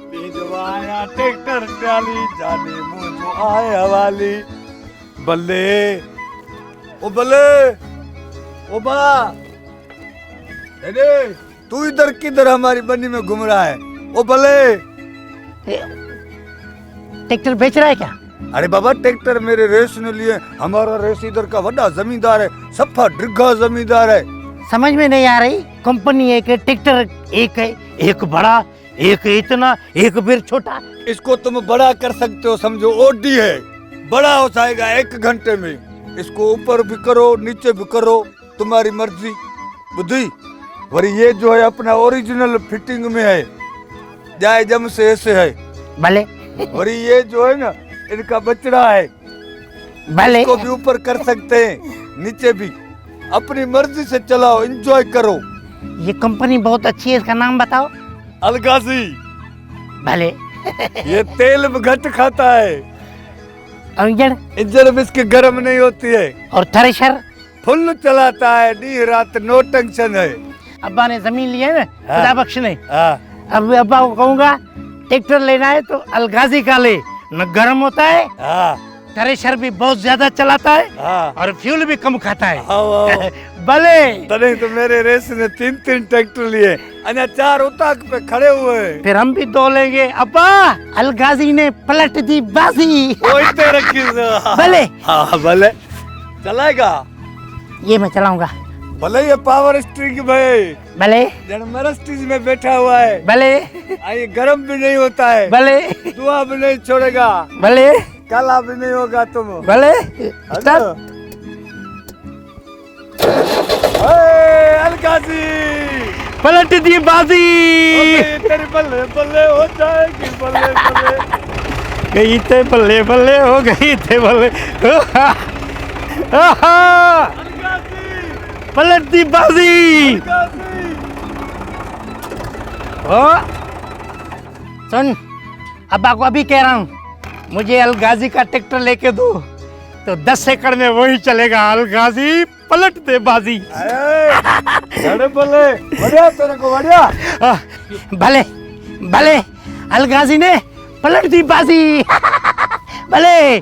आया tractor trolley जाने मुझो आए हवाली बल्ले ओ बल्ले ओ बा अरे तू इधर किधर हमारी बन्नी में घूम रहा है ओ बल्ले ट्रैक्टर बेच रहा है क्या? अरे बाबा ट्रैक्टर मेरे रेस ने लिए हमारा रेस इधर का बड़ा जमींदार है सफा डिग्गा जमींदार है समझ में नहीं आ रही। कंपनी एक है, ट्रैक्टर एक है, एक बड़ा एक इतना एक फिर छोटा। इसको तुम बड़ा कर सकते हो समझो ओडी है बड़ा हो जाएगा 1 घंटे में इसको ऊपर भी करो नीचे भी करो तुम्हारी मर्जी बुद्धि और ये जो है अपना ओरिजिनल फिटिंग में है जाए जम से ऐसे है भले और ये जो है ना इनका बचड़ा है भले इसको भी ऊपर कर सकते हैं नीचे भी अपनी मर्जी से चलाओ एंजॉय करो। ये कंपनी बहुत अच्छी है, इसका नाम बताओ। अलगाजी भले ये तेल में घट खाता है इंजन इंजन में इसकी गर्म नहीं होती है और थ्रेशर फुल चलाता है दी रात नो टेंशन है। अब्बा ने जमीन ली है ना, खुदा बख्श ने। हाँ अब अब्बा को कहूंगा ट्रैक्टर लेना है तो अलगाजी का ले, न गर्म होता है, हाँ थ्रेशर भी बहुत ज्यादा चलाता है हाँ और फ्यूल भी कम खाता है। आओ आओ भले तने तो मेरे रेस ने 3 ट्रैक्टर लिए अन्य 4 उताक पे खड़े हुए हैं। फिर हम भी 2 लेंगे। अब्बा अलगाजी ने पलट दी बाजी। कोई तो रखी भले हाँ भले चलाएगा ये मैं चलाऊंगा। भले ये पावर स्ट्रिंग भाई भले जन मरस्टीज में बैठा हुआ है भले ये गर्म भी नहीं होता है भले दुआ भी नहीं छोड़ेगा भले काला भी नहीं होगा तुम भले स्टार्ट अलगाजी पलट दी बाजी। तेरी बल्ले बल्ले हो जाएगी बल्ले बल्ले गई थे बल्ले बल्ले हो गई थे बल्ले। पलट दी बाजी। ओ सुन अब्बा को अभी कह रहा हूँ मुझे अलगाजी का ट्रैक्टर लेके दो तो 10 एकड़ में वही चलेगा। अलगाजी पलट दे बाजी। अरे बल्ले बढ़िया तेरे को बढ़िया भले भले अलगाजी ने पलट दी बाजी। भले